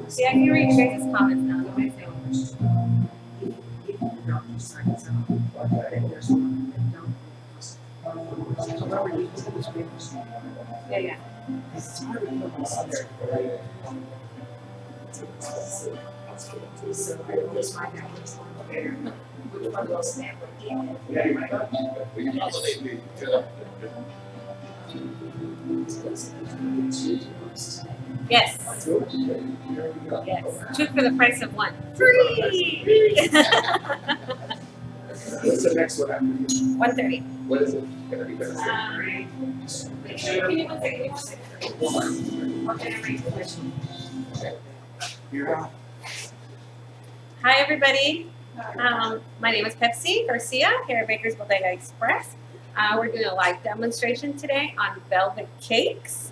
See, I can read you guys' comments now. Nobody's saying yeah, yeah. Yes. Yes. Two for the price of one. Free. What's the next one after you? 130. What is it gonna be? Can you one second? Yeah. Hi, everybody. My name is Pepsy Garcia here at Baker's Bodega Express. We're doing a live demonstration today on velvet cakes.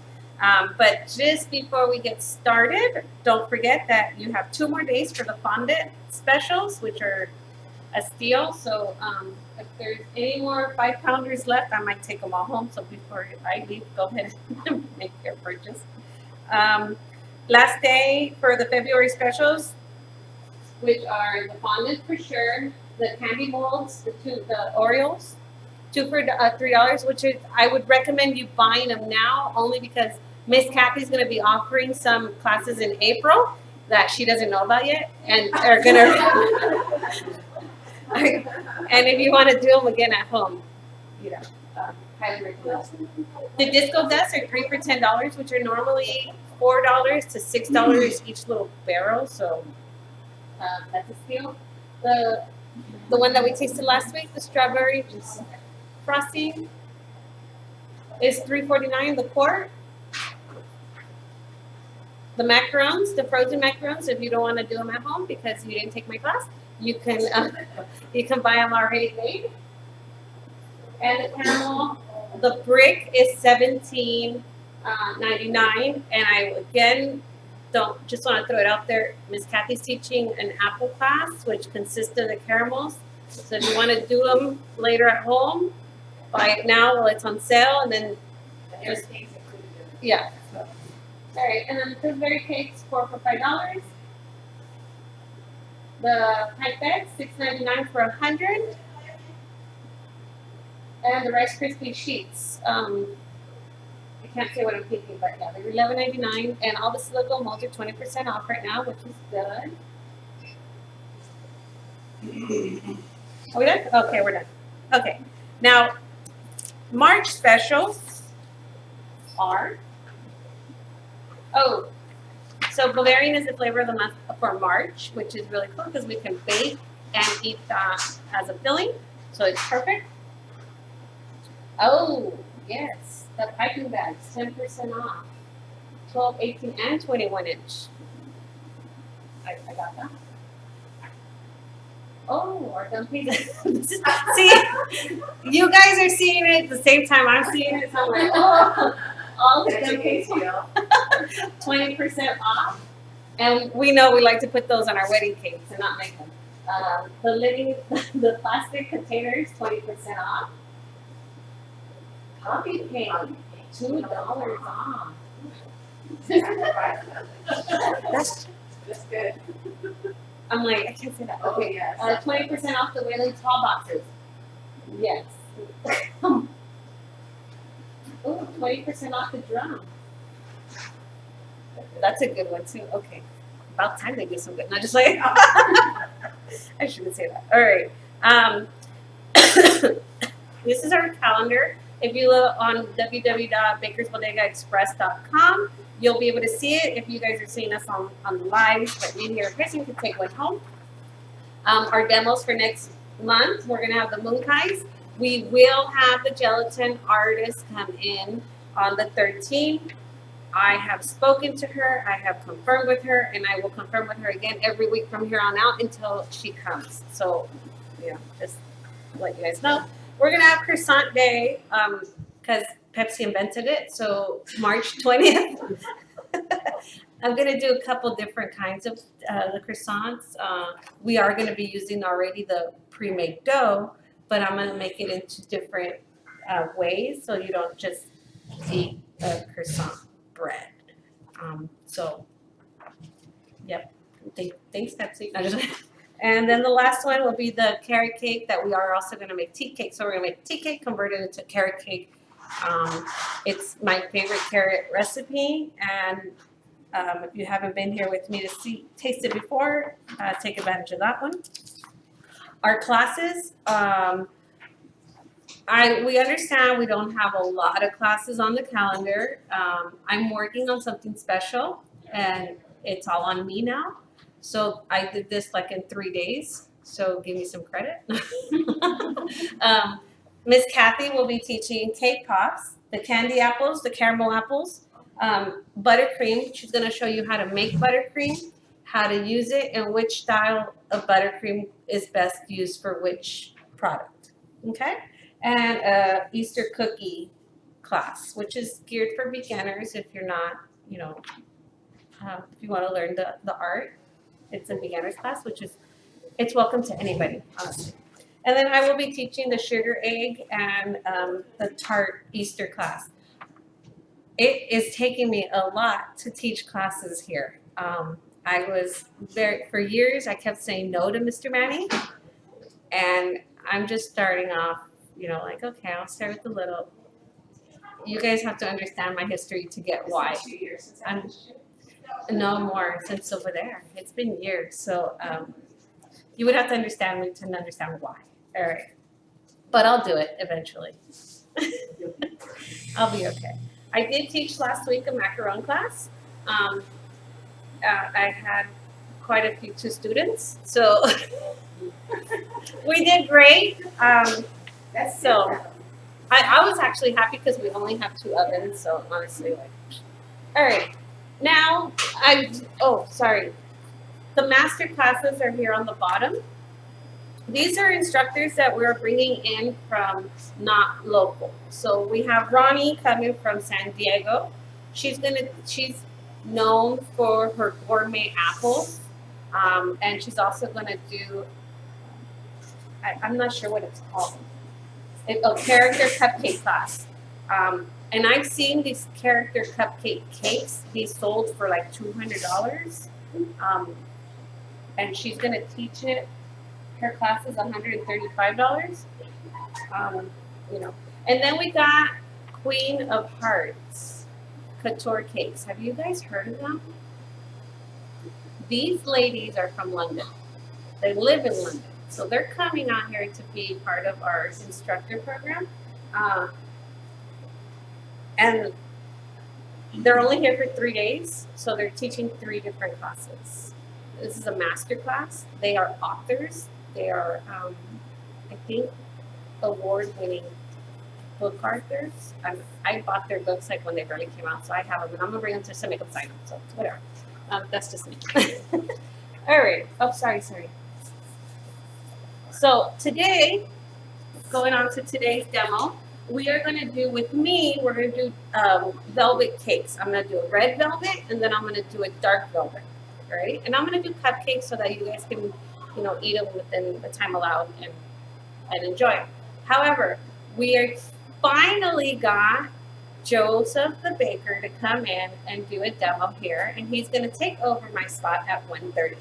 But just before we get started, don't forget that you have 2 more days for the fondant specials, which are a steal. So if there's any more 5-pounders left, I might take them all home. So before I leave, go ahead and make your purchase. Last day for the February specials, which are the fondant for sure, the candy molds, the Oreos, 2 for $3, which is, I would recommend you buying them now only because Miss Kathy's going to be offering some classes in April that she doesn't know about yet, and are going to. And if you want to do them again at home, you know, highly recommend. The disco dust are 3 for $10, which are normally $4 to $6 each little barrel. So that's a steal. The one that we tasted last week, the strawberry frosting, is $3.49 the quart. The macarons, the frozen macarons, if you don't want to do them at home because you didn't take my class, you can buy them already made. And the caramel, the brick is $17.99. And I again just want to throw it out there. Miss Kathy's teaching an apple class, which consists of the caramels. So if you want to do them later at home, buy it now while it's on sale, and then just yeah. All right, and then the Pillsbury cakes, 4 for $5. The pipettes, $6.99 for 100. And the Rice Krispie sheets. I can't say what I'm thinking, but yeah, they're $11.99. And all the silicone molds are 20% off right now, which is good. Are we done? Okay, we're done. Okay, now March specials are. Oh, so Bavarian is the flavor of the month for March, which is really cool because we can bake and eat as a filling. So it's perfect. Oh, yes. The piping bags, 10% off. 12, 18, and 21 inch. I got that. Oh, our gum pizza. See, you guys are seeing it at the same time I'm seeing it. So I'm like, oh. All the gum pizza, 20% off. And we know we like to put those on our wedding cakes and not make them. The plastic containers, 20% off. Coffee cake, $2 off. That's good. I'm like, I can't say that. Okay, 20% off the Whaling tall boxes. Yes. Oh, 20% off the drum. That's a good one too. Okay. About time they do some good. Not just like I shouldn't say that. All right. This is our calendar. If you look on www.bakersbodegaexpress.com, you'll be able to see it if you guys are seeing us on the live, but maybe your person can take one home. Our demos for next month, we're gonna have the moon pies. We will have the gelatin artist come in on the 13th. I have spoken to her, I have confirmed with her, and I will confirm with her again every week from here on out until she comes. So, yeah, just let you guys know. We're going to have croissant day because Pepsi invented it. So, March 20th. I'm going to do a couple different kinds of the croissants. We are going to be using already the pre-made dough, but I'm going to make it into different ways so you don't just eat a croissant bread. So Yep. Thanks, Pepsi. No, and then the last one will be the carrot cake that we are also going to make tea cake. So we're going to make tea cake converted into carrot cake. It's my favorite carrot recipe, and if you haven't been here with me to taste it before, take advantage of that one. Our classes, we understand we don't have a lot of classes on the calendar. I'm working on something special, and it's all on me now. So I did this like in 3 days. So give me some credit. Miss Kathy will be teaching cake pops, the candy apples, the caramel apples, buttercream. She's going to show you how to make buttercream, how to use it, and which style of buttercream is best used for which product. Okay? And a Easter cookie class, which is geared for beginners if you're not, if you want to learn the art. It's a beginner's class, it's welcome to anybody, honestly. And then I will be teaching the sugar egg and the tart Easter class. It is taking me a lot to teach classes here. For years, I kept saying no to Mr. Manny, and I'm just starting off, okay, I'll start with the little. You guys have to understand my history to get why. 2 years since I'm no more since over there. It's been years, so you would have to understand me to understand why. All right, but I'll do it eventually. I'll be okay. I did teach last week a macaron class. I had quite a few students, so we did great. So I was actually happy because we only have 2 ovens, so honestly, all right. Now, sorry. The master classes are here on the bottom. These are instructors that we're bringing in from not local. So we have Ronnie coming from San Diego. She's known for her gourmet apples. And she's also gonna do, I'm not sure what it's called. A character cupcake class. And I've seen these character cupcake cakes be sold for like $200. And she's gonna teach it. Her class is $135. And then we got Queen of Hearts couture cakes. Have you guys heard of them? These ladies are from London. They live in London. So they're coming out here to be part of our instructor program. And they're only here for 3 days, so they're teaching 3 different classes. This is a master class. They are authors. They are, I think, award-winning book authors. I bought their books like when they barely came out, so I have them, and I'm gonna bring them to make them sign them. So whatever. That's just me. All right. Oh, sorry. So today, going on to today's demo, we are going to do, we're going to do velvet cakes. I'm going to do a red velvet, and then I'm going to do a dark velvet, right? And I'm going to do cupcakes so that you guys can, eat them within the time allowed and enjoy them. However, we are finally got Joseph the baker to come in and do a demo here, and he's going to take over my spot at 1:30,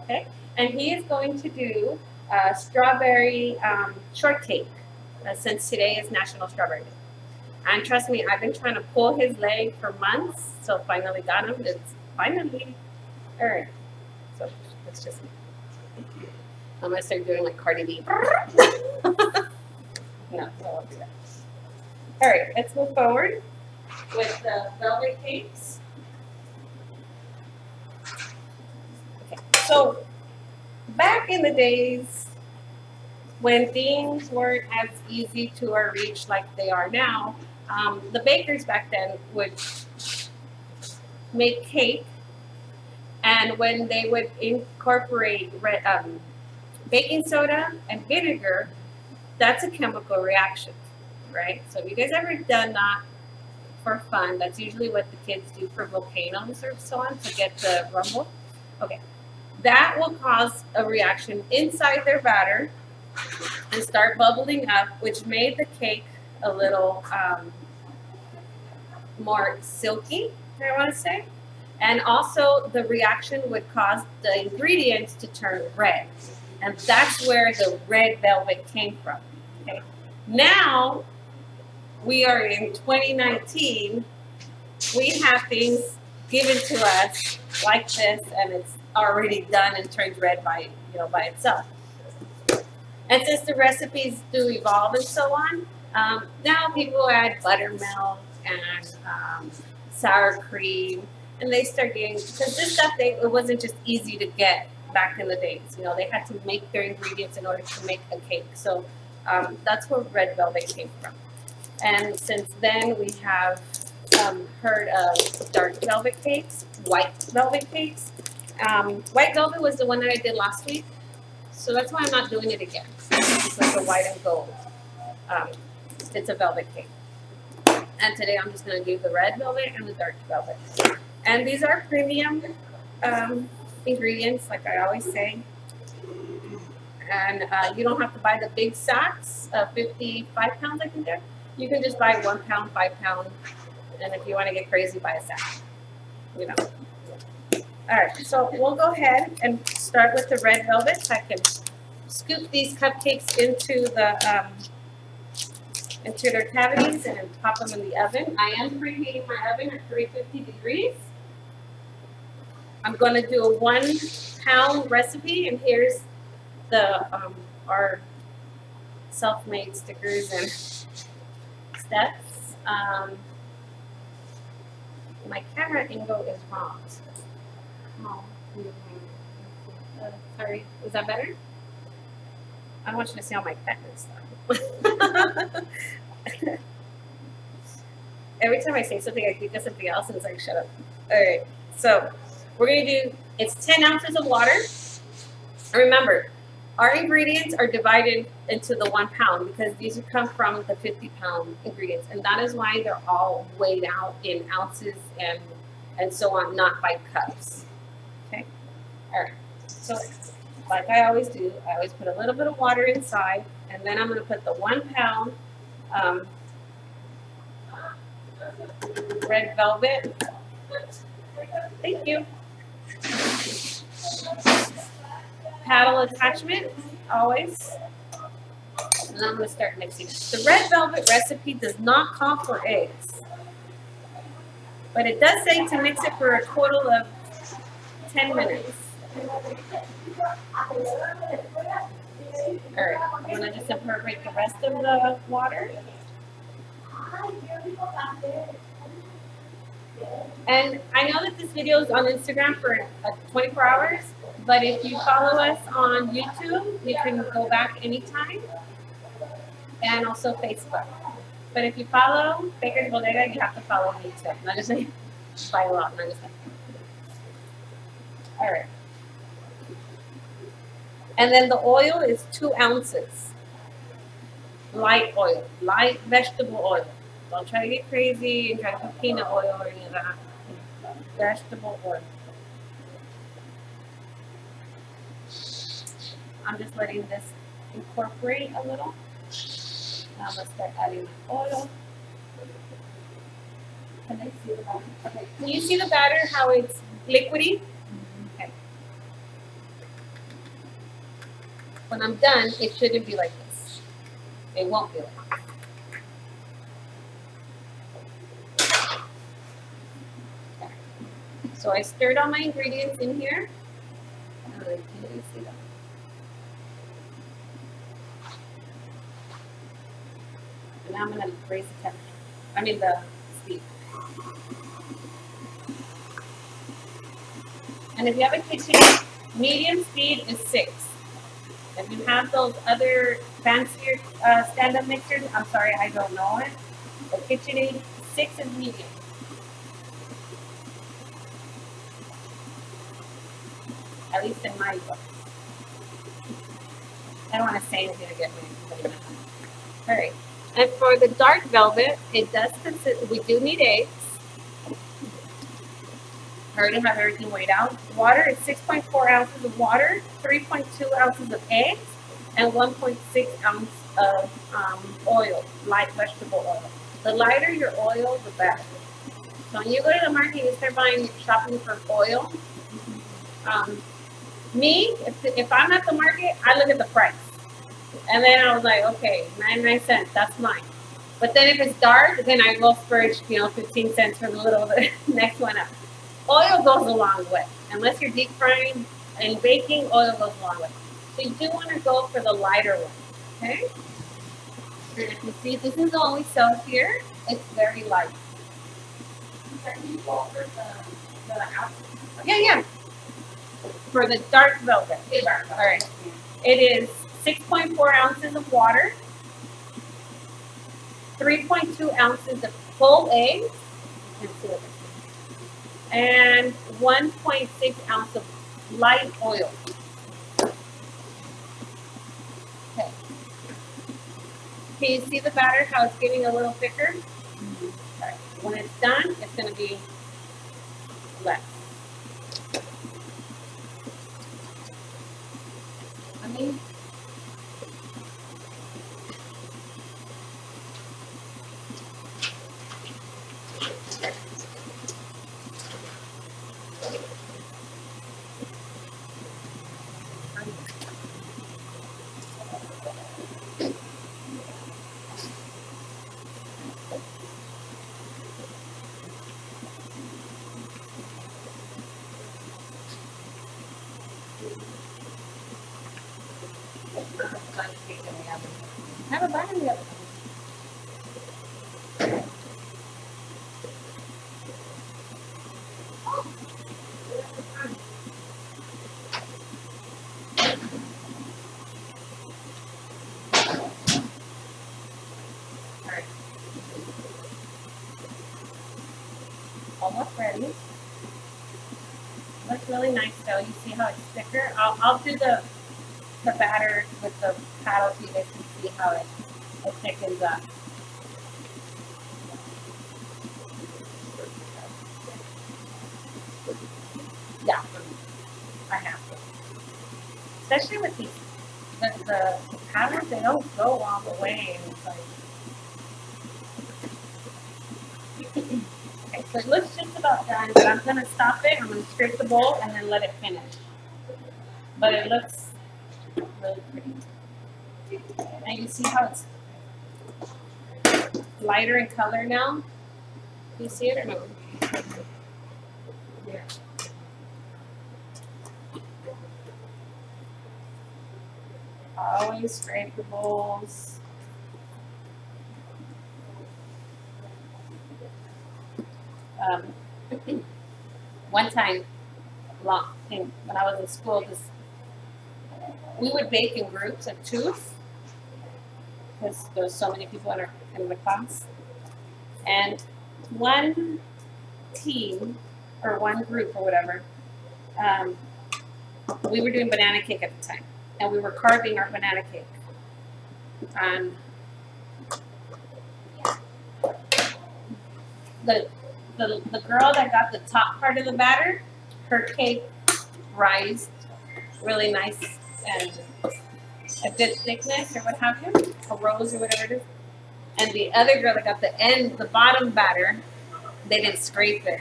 okay? And he is going to do strawberry shortcake, since today is National Strawberry Day. And trust me, I've been trying to pull his leg for months, so finally got him. It's finally, all right. So it's just me. I'm gonna start doing like Cardi B. No, I won't do that. All right, let's move forward with the velvet cakes. Okay, so back in the days when things weren't as easy to our reach like they are now, the bakers back then would make cake, and when they would incorporate baking soda and vinegar, that's a chemical reaction, right? So if you guys ever done that for fun, that's usually what the kids do for volcanoes or so on to get the rumble. Okay, that will cause a reaction inside their batter and start bubbling up, which made the cake a little more silky, I want to say. And also the reaction would cause the ingredients to turn red. And that's where the red velvet came from. Okay. Now we are in 2019. We have things given to us like this, and it's already done and turned red by itself. And since the recipes do evolve and so on, now people add buttermilk and sour cream, and they start getting, because this stuff it wasn't just easy to get back in the days. They had to make their ingredients in order to make a cake. So that's where red velvet came from. And since then, we have heard of dark velvet cakes, white velvet cakes. White velvet was the one that I did last week, so that's why I'm not doing it again. It's like a white and gold. It's a velvet cake. And today I'm just going to do the red velvet and the dark velvet. And these are premium ingredients, like I always say. And you don't have to buy the big sacks of 55 pounds, I think they're. You can just buy 1 pound, 5 pound, and if you want to get crazy, buy a sack. All right, so we'll go ahead and start with the red velvet. I can scoop these cupcakes into their cavities and pop them in the oven. I am preheating my oven at 350 degrees. I'm going to do a 1 pound recipe, and here's the our self-made stickers and steps. My camera angle is wrong. Oh. Sorry, is that better? I don't want you to see all my fatness stuff. Every time I say something, I think of something else, and it's like, shut up. All right, so we're gonna do, it's 10 ounces of water. And remember, our ingredients are divided into the 1 pound because these come from the 50-pound ingredients, and that is why they're all weighed out in ounces and so on, not by cups. Okay. All right. So, like I always do, I always put a little bit of water inside, and then I'm going to put the 1 pound red velvet. Thank you. Paddle attachment, always. And I'm going to start mixing. The red velvet recipe does not call for eggs, but it does say to mix it for a total of 10 minutes. All right, I'm going to just incorporate the rest of the water. And I know that this video is on Instagram for 24 hours, but if you follow us on YouTube, you can go back anytime, and also Facebook. But if you follow Baker's Bodega, you have to follow me too. Not just like follow up, not just like. All right. And then the oil is 2 ounces. Light oil, light vegetable oil. Don't try to get crazy and try to put peanut oil or any of that. Vegetable oil. I'm just letting this incorporate a little. Now I'm going to start adding my oil. Can I see the batter? Okay. Can you see the batter, how it's liquidy? Okay. When I'm done, it shouldn't be like this. It won't be like this. Okay. So I stirred all my ingredients in here. Can you see them? And now I'm going to raise the temperature. I mean the speed. And if you have a KitchenAid, medium speed is 6. If you have those other fancier stand-up mixers, I'm sorry, I don't know it. The KitchenAid, 6 is medium. At least in my book. I don't want to say anything to get me. All right. And for the dark velvet, it does consist, we do need eggs. I already have everything weighed out. Water is 6.4 ounces of water, 3.2 ounces of eggs, and 1.6 ounce of oil, light vegetable oil. The lighter your oil, the better. So when you go to the market, you start shopping for oil. Me, if I'm at the market, I look at the price. And then I was like, okay, 99 cents, that's mine. But then if it's dark, then I will spurge, 15 cents for the next one up. Oil goes a long way. Unless you're deep frying and baking, oil goes a long way. So you do want to go for the lighter one, okay? And if you see, this is the only cell here. It's very light. Yeah. For the dark velvet. All right. It is 6.4 ounces of water, 3.2 ounces of full eggs, and 1.6 ounces of light oil. Okay. Can you see the batter, how it's getting a little thicker? Right. When it's done, it's going to be less. Have a bite in the oven. Alright. Almost ready. Looks really nice though. You see how it's thicker? I'll do the batter with the paddle so you guys can see how it thickens up. Yeah, I have to. Especially with these, the patterns, they don't go all the way. And it's like, okay, so it looks just about done, but I'm going to stop it. I'm going to scrape the bowl and then let it finish. But it looks really pretty. And you see how it's lighter in color now? Do you see it or no? Yeah. Always scrape the bowls. One time, when I was in school, we would bake in groups of 2 because there was so many people in the class. And one team or one group or whatever, we were doing banana cake at the time, and we were carving our banana cake. The girl that got the top part of the batter, her cake rised really nice and a good thickness or what have you, a rose or whatever it is. And the other girl that got the bottom batter, they didn't scrape it,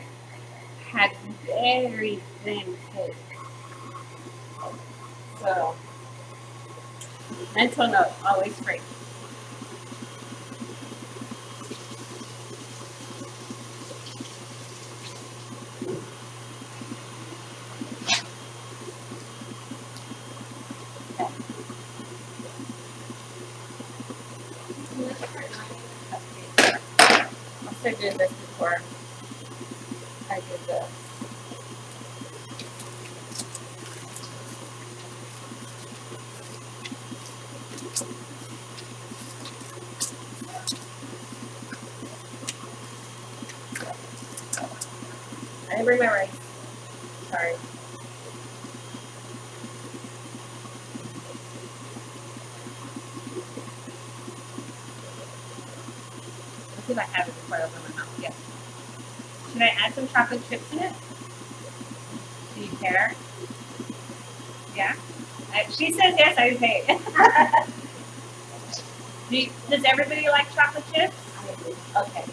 had very thin cake. So, mental note, always scrape. I'll start doing this before I do this. I didn't bring my rice. Sorry. Let's see if I have it before I open my mouth. Yes. Should I add some chocolate chips in it? Do you care? Yeah? She says yes, I say it. Does everybody like chocolate chips? Okay.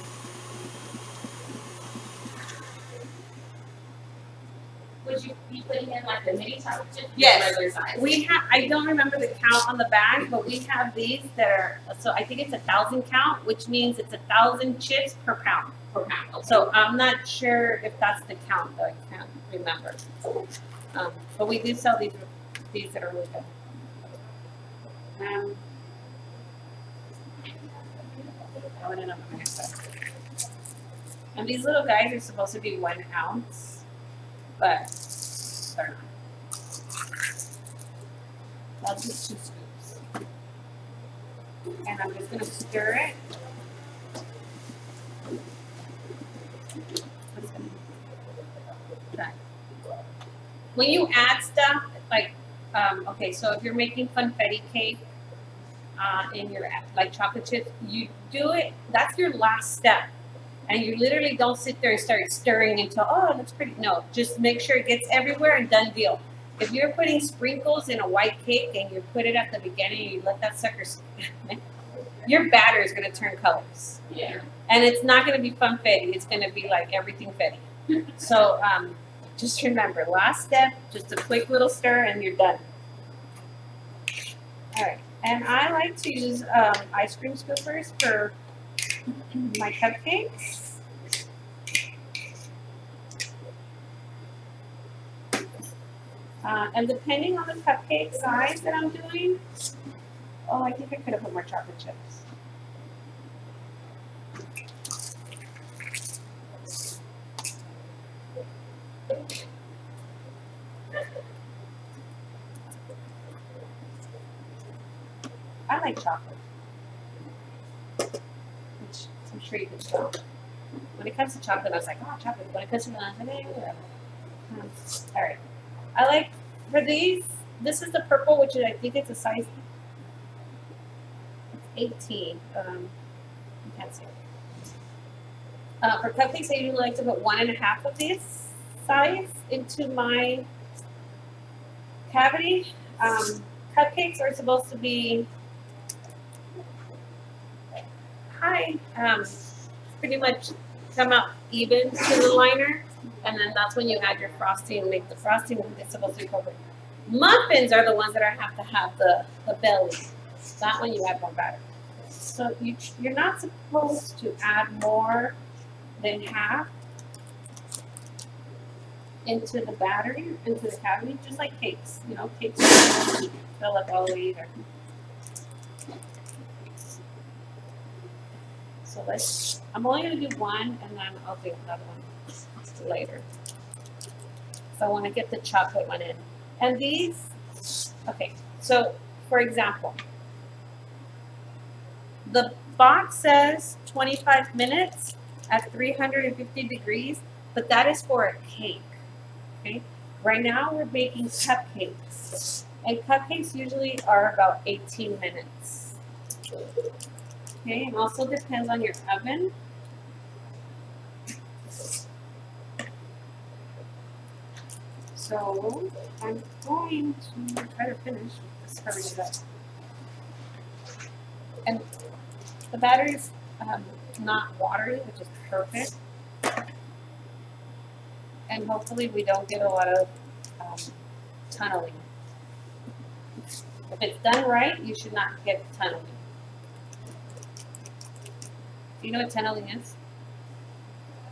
would you be putting in like the mini chocolate chip? Yes. Regular size. We have, I don't remember the count on the bag, but we have these that are, so I think it's 1,000 count, which means it's 1,000 chips per pound. Per pound. Okay. So I'm not sure if that's the count, though. I can't remember. But we do sell these that are really good. Oh, no, no, no, no. And these little guys are supposed to be 1 ounce, but they're not. I'll do 2 scoops. And I'm just gonna stir it. Okay. When you add stuff, like, okay, so if you're making funfetti cake, in your, like, chocolate chips, you do it, that's your last step. And you literally don't sit there and start stirring until, oh, that's pretty. No, just make sure it gets everywhere and done deal. If you're putting sprinkles in a white cake and you put it at the beginning and you let that sucker, your batter is going to turn colors. Yeah. And it's not going to be funfetti. It's going to be like everything fetty. So just remember, last step, just a quick little stir and you're done. All right. And I like to use ice cream scoopers for my cupcakes. And depending on the cupcake size that I'm doing, oh, I think I could have put more chocolate chips. I like chocolate, which I'm sure you can tell. When it comes to chocolate, I was like, oh, chocolate. When it comes to vanilla, I was like, whatever. All right. I like, for these, this is the purple, which is, I think it's a size 18. You can't see it. For cupcakes, I usually like to put 1.5 of this size into my cavity. Cupcakes are supposed to be high, pretty much come out even to the liner, and then that's when you add your frosting and make the frosting. It's supposed to be covered. Muffins are the ones that have to have the belly. That one you add more batter. So you're not supposed to add more than half into the battery, into the cavity, just like cakes. You know, cakes don't fill up all the way either. So I'm only going to do one, and then I'll do another one later. So I want to get the chocolate one in. And these, okay, so for example, the box says 25 minutes at 350 degrees, but that is for a cake, okay? Right now we're making cupcakes, and cupcakes usually are about 18 minutes. Okay, it also depends on your oven. So I'm going to try to finish this, hurry it up. And the batter is not watery, which is perfect. And hopefully we don't get a lot of tunneling. If it's done right, you should not get tunneling. Do you know what tunneling is?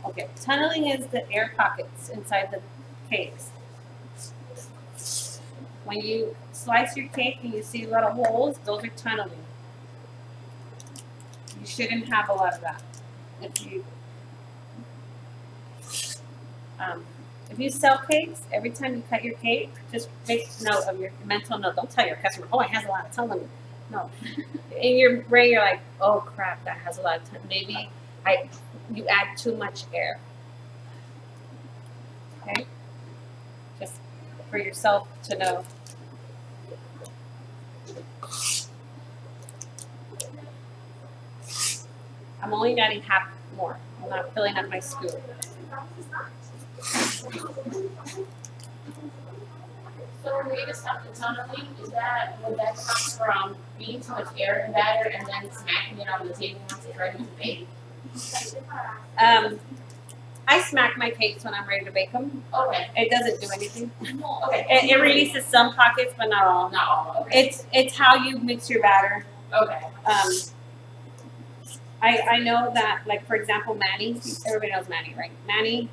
Okay, tunneling is the air pockets inside the cakes. When you slice your cake and you see little holes, those are tunneling. You shouldn't have a lot of that. If you sell cakes, every time you cut your cake, just make note of your mental note. Don't tell your customer, oh, it has a lot of tunneling. No. In your brain, you're like, oh crap, that has a lot of tunneling. Maybe you add too much air. Okay? Just for yourself to know. I'm only adding half more. I'm not filling up my scoop. So when we just stop the tunneling, would that come from being too much air in batter and then smacking it on the table once it's ready to bake? I I smack my cakes when I'm ready to bake them. Okay. It doesn't do anything. Okay. It releases some pockets, but not all. Not all. Okay. It's how you mix your batter. Okay. I know that, like, for example, Manny, everybody knows Manny, right? Manny,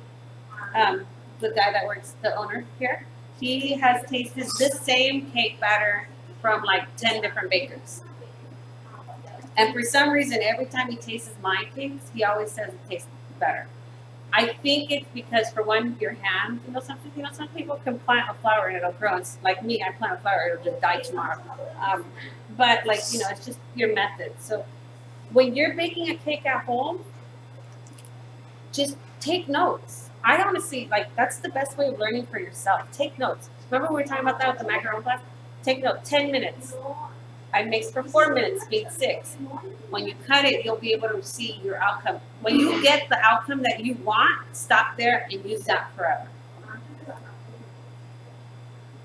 the guy that works, the owner here, he has tasted this same cake batter from like 10 different bakers. And for some reason, every time he tastes my cakes, he always says it tastes better. I think it's because, for one, your hand, some people can plant a flower and it'll grow. It's like me, I plant a flower, it'll just die tomorrow. But like, it's just your method. So when you're baking a cake at home, just take notes. I honestly, like, that's the best way of learning for yourself. Take notes. Remember we were talking about that with the macaron class? Take notes. 10 minutes. I mixed for 4 minutes, made 6. When you cut it, you'll be able to see your outcome. When you get the outcome that you want, stop there and use that forever.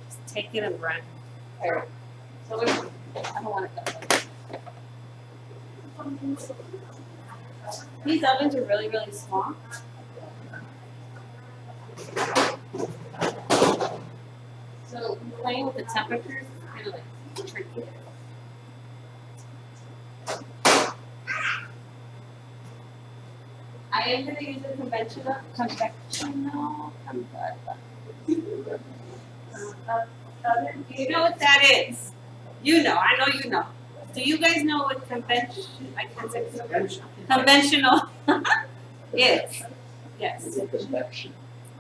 Just take it and run. There. So I don't want it that way. These ovens are really, really small. So playing with the temperatures is kind of like tricky. I am going to use a conventional. You know what that is? I know you know. Do you guys know what I can't say conventional is? Yes. Convection.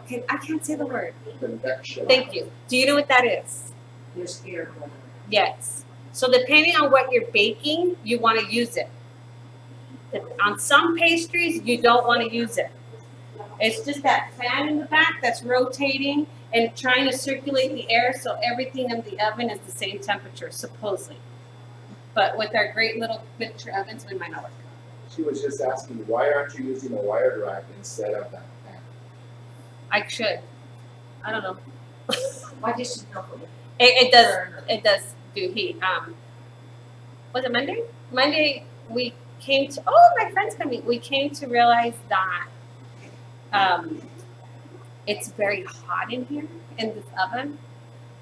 Okay, I can't say the word. Convection. Thank you. Do you know what that is? You're scared. Yes. So depending on what you're baking, you want to use it. On some pastries, you don't want to use it. It's just that fan in the back that's rotating and trying to circulate the air so everything in the oven is the same temperature, supposedly. But with our great little miniature ovens, we might not work. She was just asking, why aren't you using a wired rack instead of that fan? I should. I don't know. Why did she know? It does do heat. Was it Monday? Monday we came to, my friend's coming. We came to realize that it's very hot in here in this oven,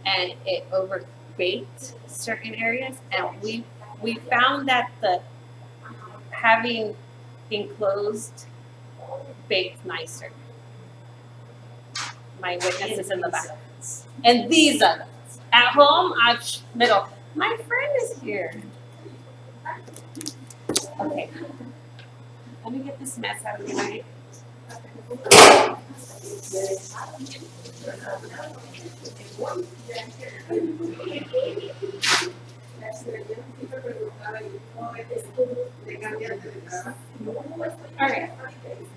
and it overbaked certain areas, and we found that the having enclosed baked nicer. My witness is in the back. And these ovens. At home, middle. My friend is here. Okay. Let me get this mess out of the way. Alright.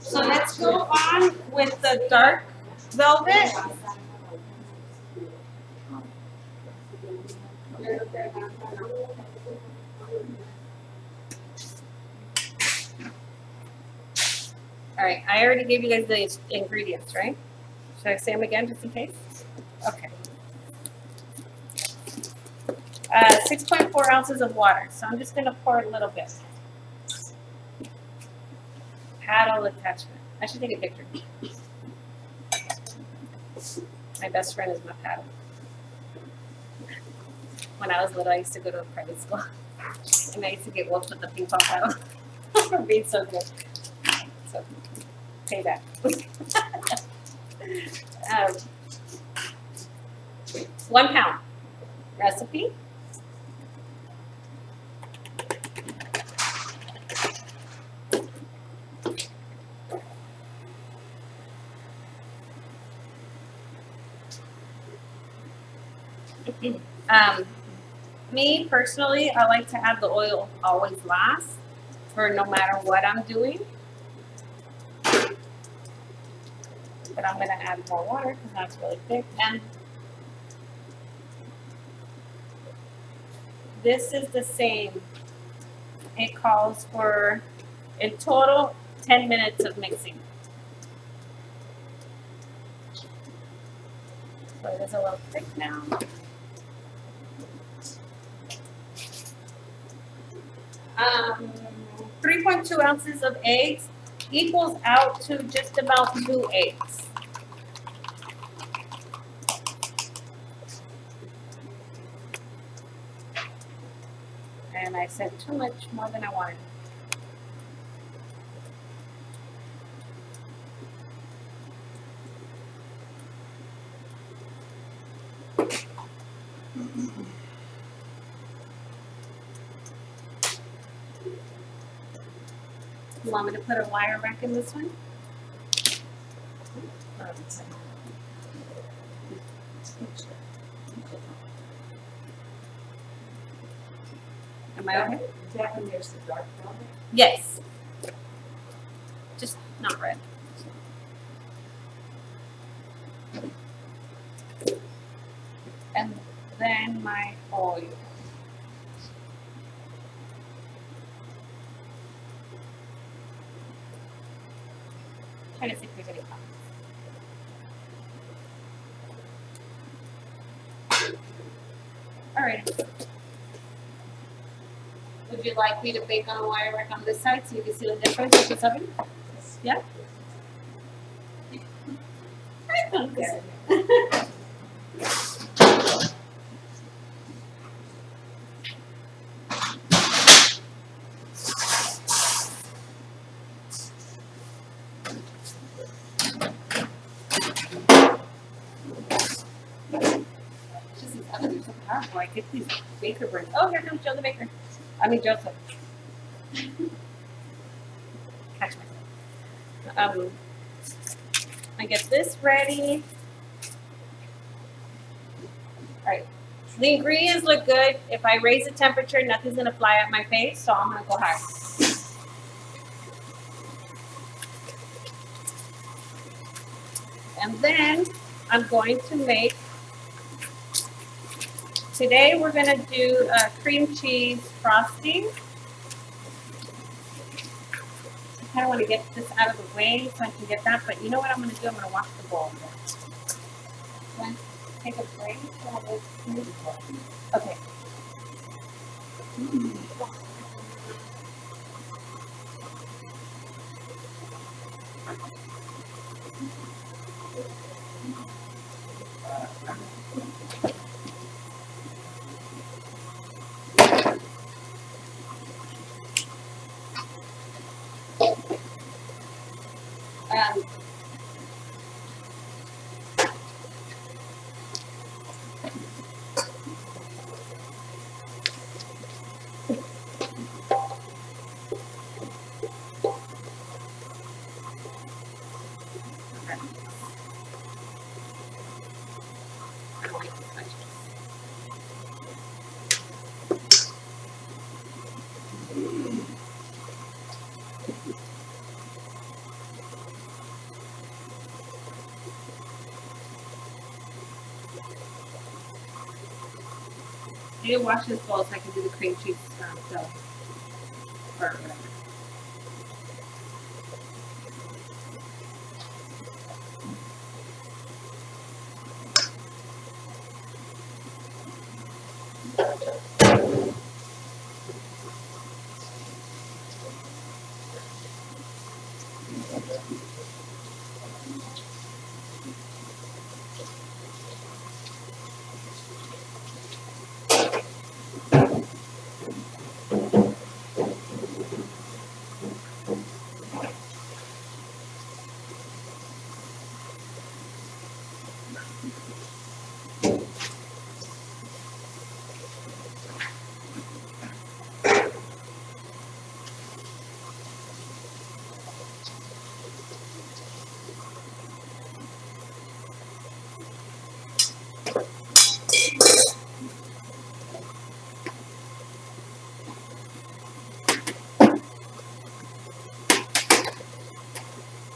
So let's go on with the dark velvet. All right, I already gave you guys the ingredients, right? Should I say them again just in case? Okay. 6.4 ounces of water. So I'm just going to pour a little bit. Paddle attachment. I should take a picture. My best friend is my paddle. When I was little, I used to go to a private school. And I used to get whooped with the ping pong paddle for being so good. So, pay that. 1 pound. Recipe. Me personally, I like to add the oil always last for no matter what I'm doing. But I'm going to add more water because that's really thick. And this is the same. It calls for, in total, 10 minutes of mixing. So it is a little thick now. 3.2 ounces of eggs. equals out to just about 2 eggs. And I said too much more than I wanted. You want me to put a wire rack in this one? Am I okay? Is that when there's the dark velvet? Yes. Just not red. And then my oil. Trying to see if there's any comments. All right. Would you like me to bake on a wire rack on this side so you can see the difference with this oven? Yeah? Okay. Just these ovens are so powerful. I get these baker burns. Oh, here comes Joe the baker. I mean Joseph. Catch myself. I get this ready. All right. The ingredients look good. If I raise the temperature, nothing's gonna fly at my face, so I'm gonna go high. And then I'm going to make, today we're gonna do a cream cheese frosting. I kind of want to get this out of the way so I can get that, but you know what I'm gonna do? I'm gonna wash the bowl. Then take a break. Okay. I need to wash this bowl so I can do the cream cheese dough. Or whatever.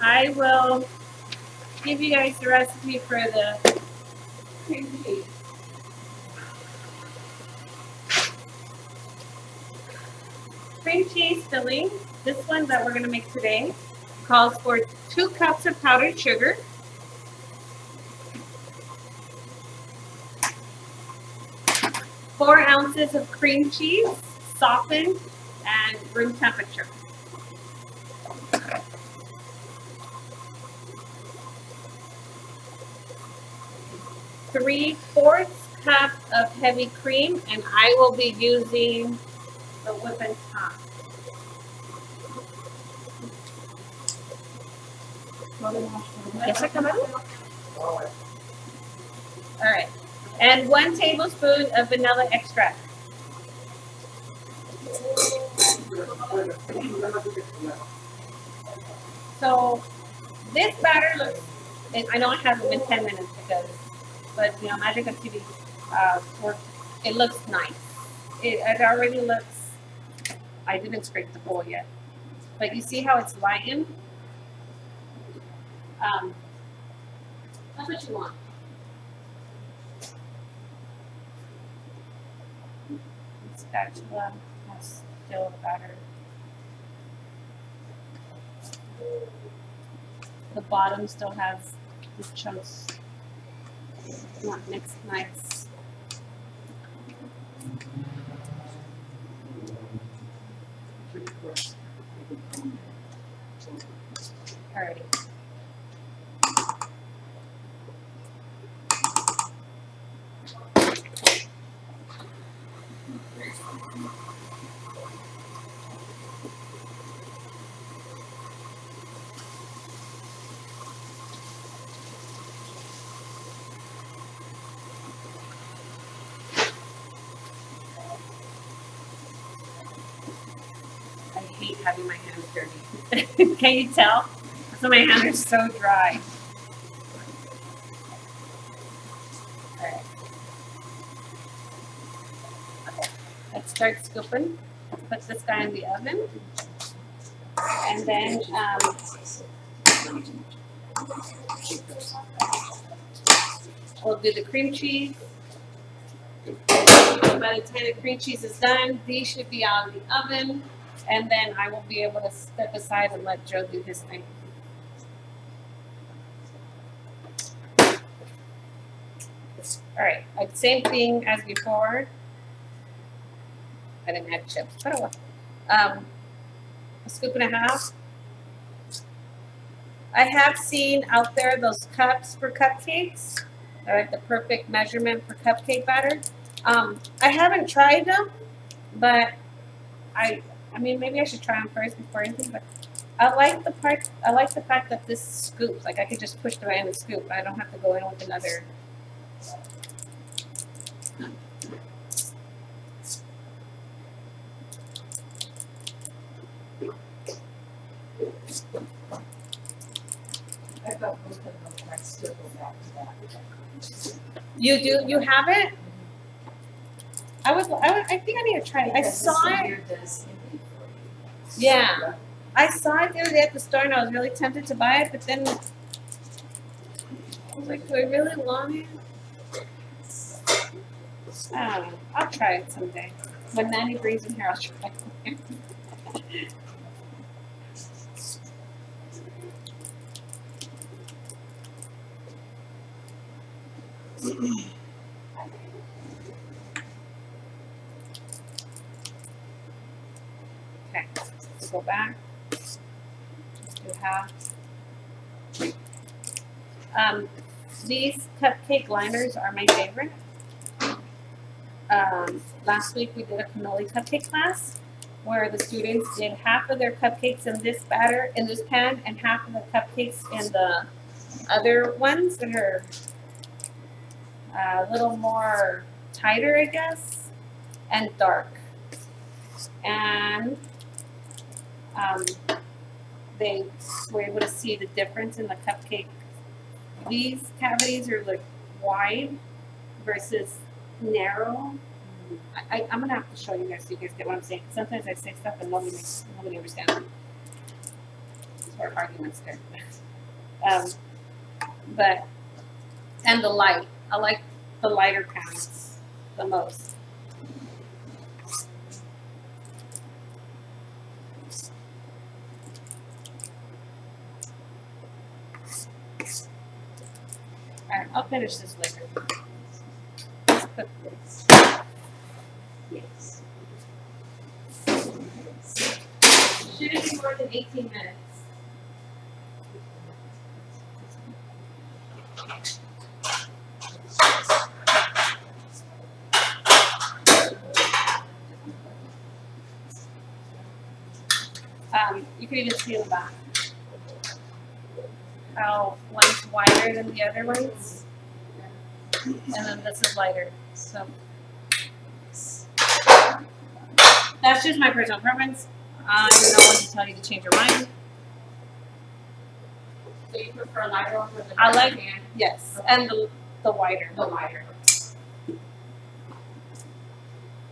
I will give you guys the recipe for the cream cheese. Cream cheese filling, this one that we're going to make today, calls for 2 cups of powdered sugar, 4 ounces of cream cheese, softened and room temperature. 3/4 cup of heavy cream, and I will be using the whipping top. Yes, I come out. All right, and 1 tablespoon of vanilla extract. So this batter looks, and I know it hasn't been 10 minutes but you know, Magic of TV, it looks nice. It already looks, I didn't scrape the bowl yet, but you see how it's lightened? That's what you want. The spatula has still the batter. The bottom still has the chunks not mixed nice. Alrighty. I hate having my hands dirty. Can you tell? So my hands are so dry. Alright. Okay. Let's start scooping. Put this guy in the oven. And then we'll do the cream cheese. By the time the cream cheese is done, these should be out of the oven. And then I will be able to step aside and let Joe do his thing. All right, like same thing as before. I didn't add chips, but oh well. A scoop and a half. I have seen out there those cups for cupcakes. They're like the perfect measurement for cupcake batter. I haven't tried them, but I mean, maybe I should try them first before anything, but I like the fact that this scoops, like I could just push the right in the scoop. I don't have to go in with another. I thought most of them might still go back to that. You do? You have it? I think I need to try it. I Because saw this one it. here does indeed for you. Yeah. I saw it the other day at the store and I was really tempted to buy it, but then I was like, do I really want it? I don't know. I'll try it someday. When Nanny brings in here, I'll try it. Okay, let's go back. Let's do half. These cupcake liners are my favorite. Last week we did a cannoli cupcake class where the students did half of their cupcakes in this batter, in this pan, and half of the cupcakes in the other ones that are a little more tighter, I guess, and dark. And they were able to see the difference in the cupcake. These cavities are like wide versus narrow. I'm gonna have to show you guys so you guys get what I'm saying. Sometimes I say stuff and nobody understands it. It's where arguments there. But and the light. I like the lighter pans the most. Alright, I'll finish this later. Let's put this. Yes. Shouldn't be more than 18 minutes. You can even see in the back how one's wider than the other ones, and then this is lighter. So that's just my personal preference. I'm not one to tell you to change your mind. So you prefer lighter over the I like- dark and Yes, and the wider. the lighter?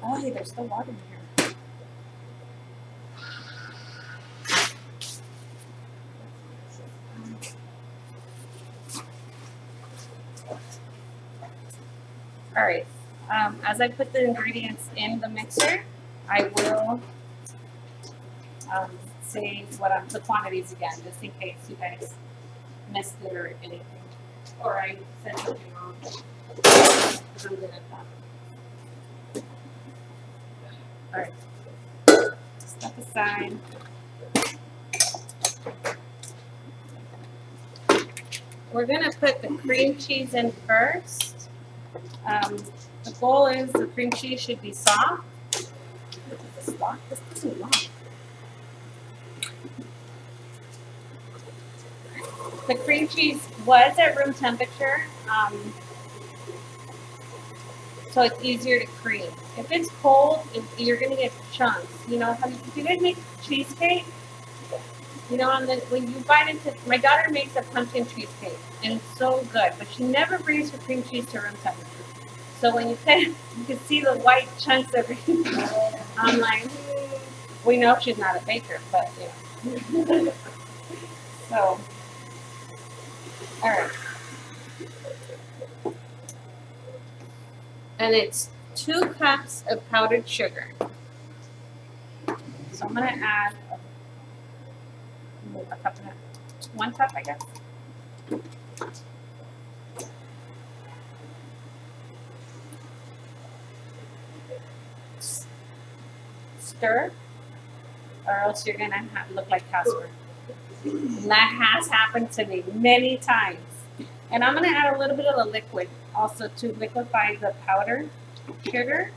Oh, hey, there's still water in here. All right. As I put the ingredients in the mixer, I will say the quantities again, just in case you guys missed it or anything, or I said something wrong. 'Cause I'm good at that. All right. Step aside. We're gonna put the cream cheese in first. The goal is the cream cheese should be soft. This is locked. This isn't locked. The cream cheese was at room temperature, so it's easier to cream. If it's cold, you're gonna get chunks. You know how you guys make cheesecake? You know, when you bite into, my daughter makes a pumpkin cheesecake, and it's so good, but she never brings her cream cheese to room temperature. So when you can see the white chunks everywhere. I'm like, we know she's not a baker, but you know. So, all right. And it's 2 cups of powdered sugar. So I'm gonna add a cup and a half, 1 cup, I guess. Stir, or else you're gonna look like Casper. And that has happened to me many times. And I'm gonna add a little bit of the liquid also to liquefy the powder sugar.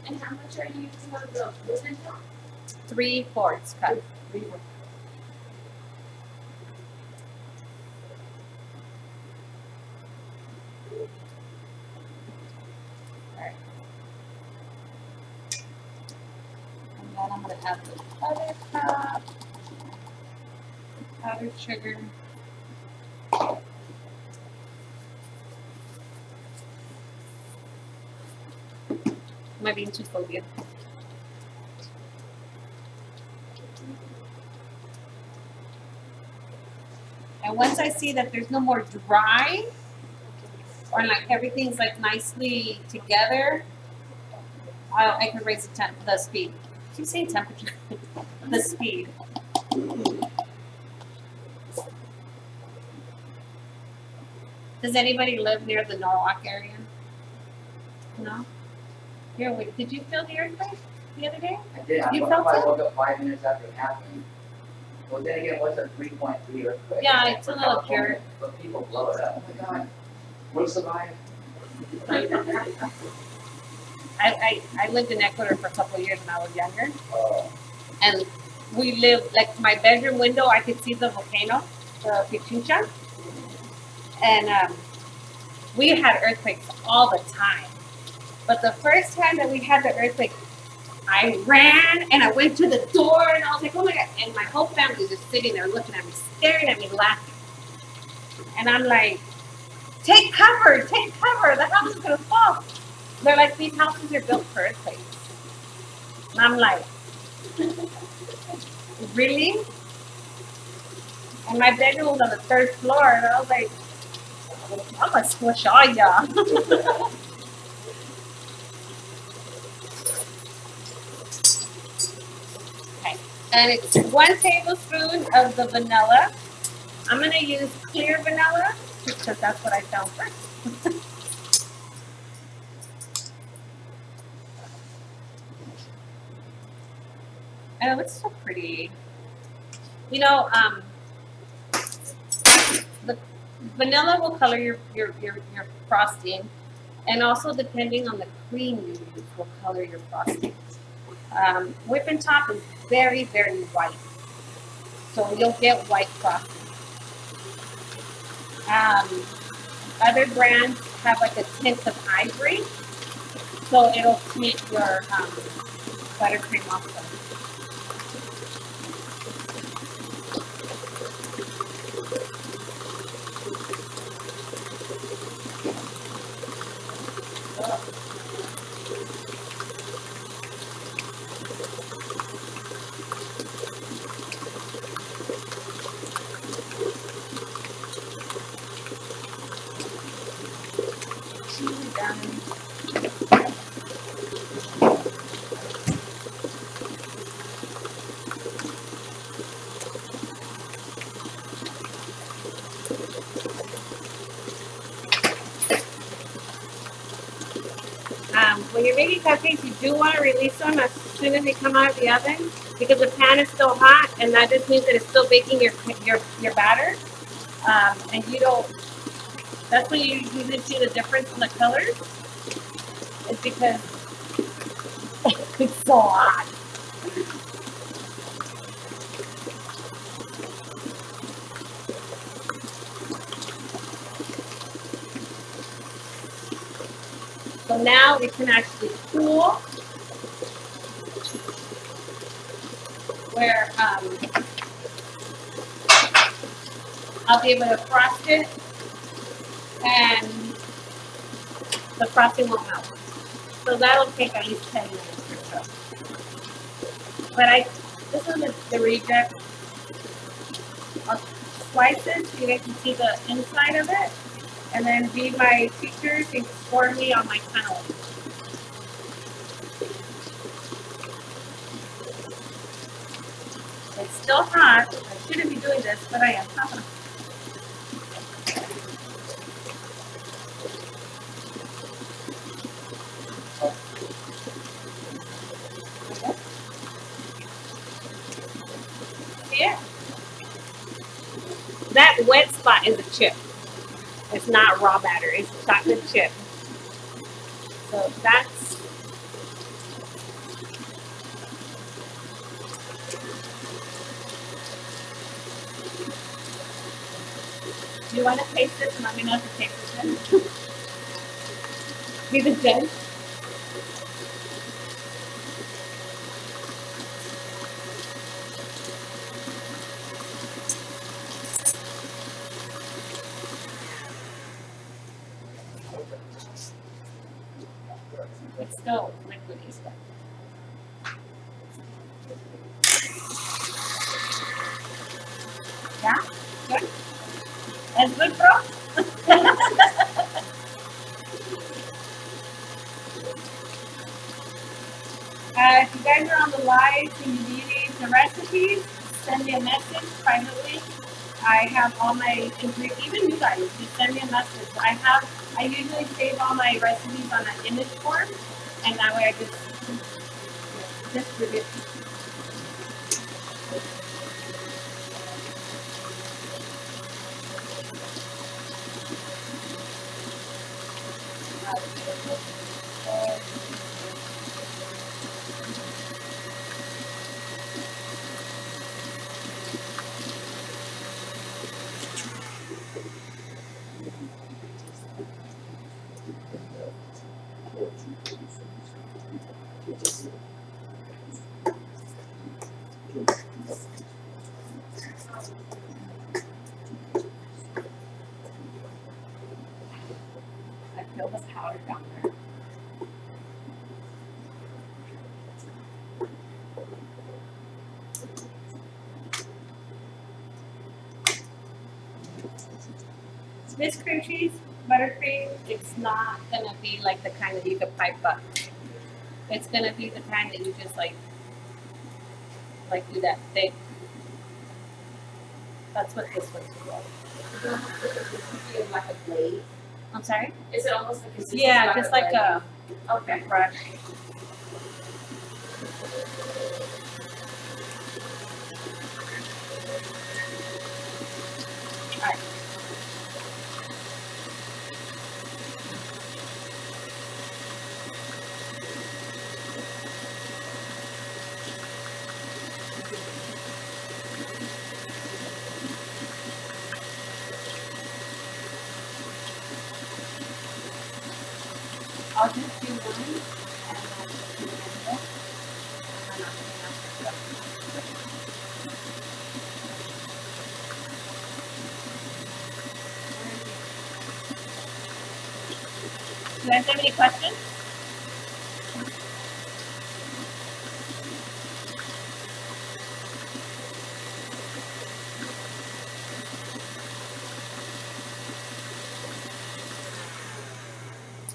And how much are you using of the gluten? 3/4 cup. Alright. And then I'm gonna add the other cup. Powdered sugar. Am I being too phobic? And once I see that there's no more dry, or like everything's like nicely together, I can raise the speed. I keep saying temperature. The speed. Does anybody live near the Norwalk area? No? Here, wait, did you feel the earthquake the other day? I did. You I felt it? woke up 5 minutes after it happened. Well, then again, what's a 3.3 earthquake? Yeah, it's a little pure. But people blow it up. Oh my God. We'll survive. I lived in Ecuador for a couple of years when I was younger, Oh. and we lived, like my bedroom window, I could see the volcano, the Pichincha, and we had earthquakes all the time. But the first time that we had the earthquake, I ran and I went to the door and I was like, oh my God. And my whole family was just sitting there looking at me, staring at me, laughing. And I'm like, take cover, the house is gonna fall. They're like, these houses are built for earthquakes. And I'm like, really? And my bedroom was on the 3rd floor, and I was like, I'm gonna squish all y'all. Okay, and it's 1 tablespoon of the vanilla. I'm gonna use clear vanilla because that's what I found first. And it looks so pretty. You know, the vanilla will color your frosting. And also depending on the cream you use will color your frosting. Whipping top is very, very white. So you'll get white frosting. Other brands have like a tint of ivory. So it'll tint your buttercream also. When you're making cupcakes, you do want to release them as soon as they come out of the oven because the pan is still hot, and that just means that it's still baking your batter. And you don't. That's when you usually see the difference in the colors. It's because it's so hot. So now it can actually cool, where I'll be able to frost it, and the frosting won't melt. So that'll take at least 10 minutes or so. But this is the reject. I'll slice it so you guys can see the inside of it, and then be my teachers and score me on my tunnel. It's still hot. I shouldn't be doing this, but I am. See it? That wet spot is a chip. It's not raw batter. It's chocolate chip. So that's. Do you want to taste this and let me know if it tastes good? Leave it good. It's still liquidy stuff. Yeah? Good? That's good, bro? If you guys are on the live and you need the recipes, send me a message privately. I have all my, even you guys, you send me a message. I usually save all my recipes on an image form, and that way I just distribute. I feel the powder down there. This cream cheese, buttercream, it's not gonna be like the kind that you could pipe up. It's gonna be the kind that you just like do that thick. That's what this one's for. Like a blade. I'm sorry? Is it almost like a Yeah, just like a okay brush. I'll just do one and then do another. And I'll do another. Do you guys have any questions?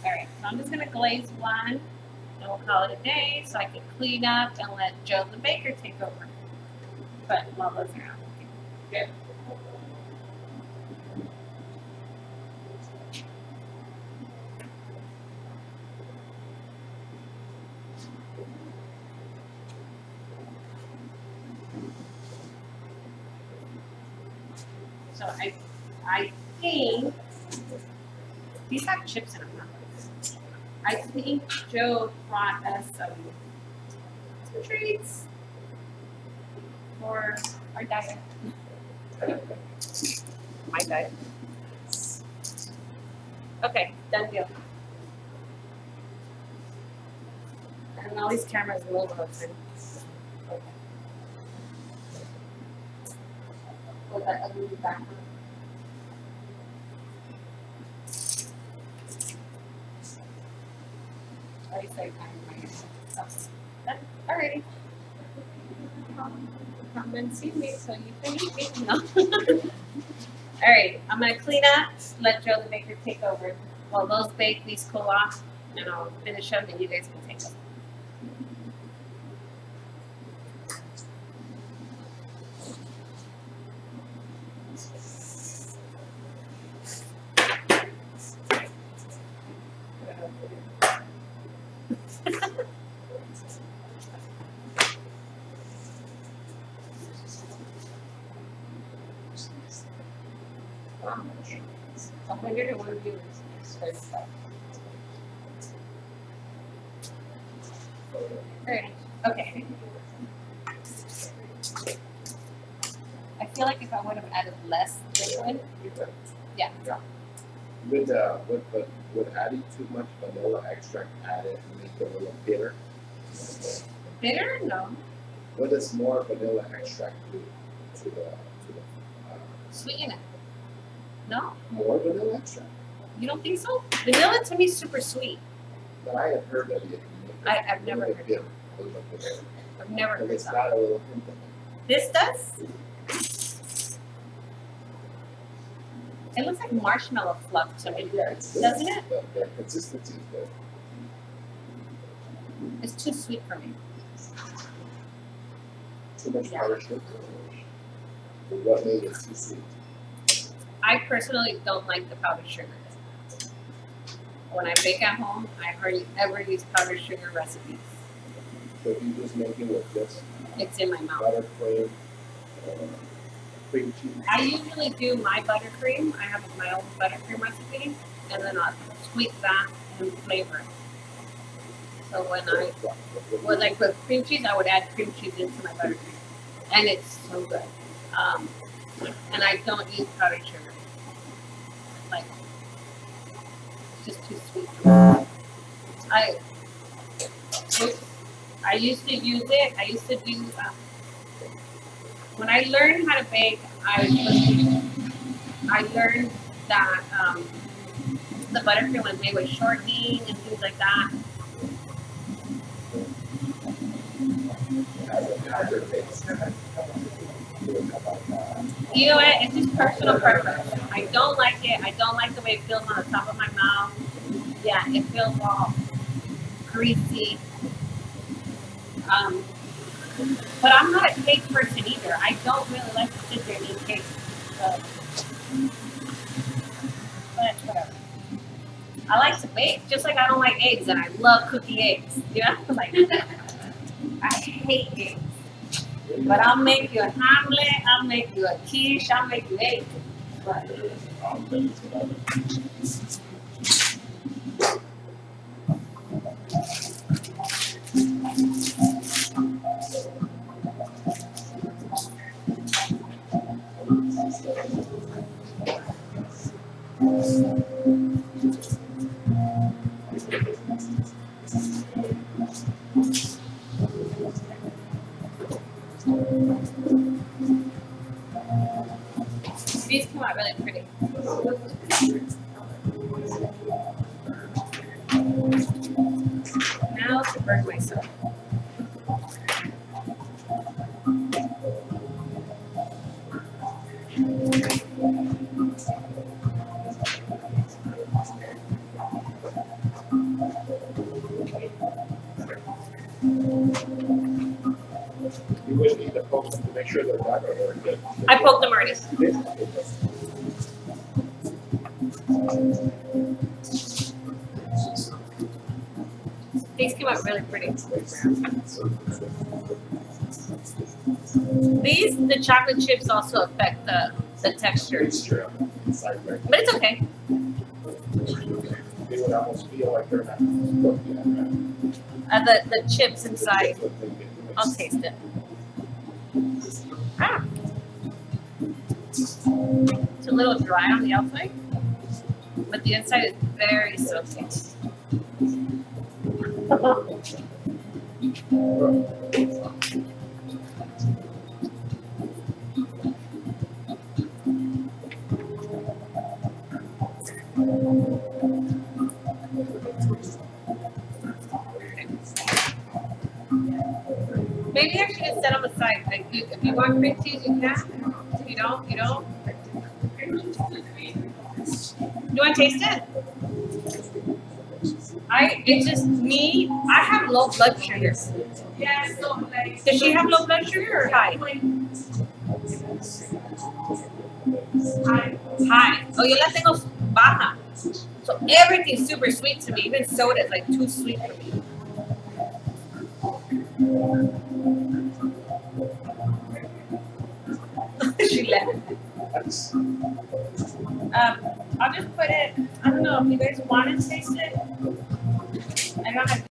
Alright, so I'm just gonna glaze one and we'll call it a day so I can clean up and let Joe the baker take over. But while those are out. Good. So I think these have chips in them. Huh? I think Joe brought us some treats for our diet. My diet. Okay, done deal. And all these cameras move all the time. Okay. With that ugly background. I already said kind of my stuff. Alrighty. Come and see me so you can eat me. No. Alright, I'm gonna clean up, let Joe the baker take over. While those bake, these cool off, and I'll finish them and you guys can take them. Wow. 101 viewers. Alright, okay. I feel like if I would have added less liquid, yeah. Would adding too much vanilla extract added make it a little bitter? Bitter? No. What does more vanilla extract do to the Sweeten it. No? more vanilla extract? You don't think so? Vanilla to me is super sweet. But I had heard that it I've never bit heard bitter, a little bit bitter. I've never But heard it's that. not a little hint of it. This does? It looks like marshmallow fluff to me. Yeah, it's good. Doesn't it? The consistency is good. It's too sweet for me. Too much Yeah. powdered sugar. What made it too sweet? I personally don't like the powdered sugar. When I bake at home, I hardly ever use powdered sugar recipes. So if you just make it with this It's in my mouth. buttercream, cream cheese. I usually do my buttercream. I have my own buttercream recipe, and then I'll tweak that and flavor it. So when like with cream cheese, I would add cream cheese into my buttercream, and it's so good. And I don't use powdered sugar. Like, it's just too sweet for me. I used to use it. I used to do when I learned how to bake. I learned that the buttercream was made with shortening and things like that. You know what? It's just personal preference. I don't like it. I don't like the way it feels on the top of my mouth. Yeah, it feels all greasy. But I'm not a cake person either. I don't really like to sit there and eat cake. So, but whatever. I like to bake, just like I don't like eggs, and I love cooking eggs. You know, like I hate eggs. But I'll make you a omelet, I'll make you a quiche, I'll make you eggs. But come out really pretty. Now to burn myself. You would need to poke them to make sure they're done or they're good. I poked them already. These came out really pretty. These, the chocolate chips also affect the texture. Texture inside there. But it's okay. They would almost feel like they're not cooked yet, right? The chips inside. That's what they get. I'll taste it. Ah. It's a little dry on the outside, but the inside is very silky. Maybe I should just set them aside. Like if you want cream cheese, you can. If you don't, you don't. You want to taste it? It's just me. I have low blood sugar. Yeah, so like. Does she have low blood sugar or high? High. Oh, yo la tengo baja. So everything's super sweet to me. Even soda is like too sweet for me. She left. I'll just put it. I don't know if you guys want to taste it. I don't have.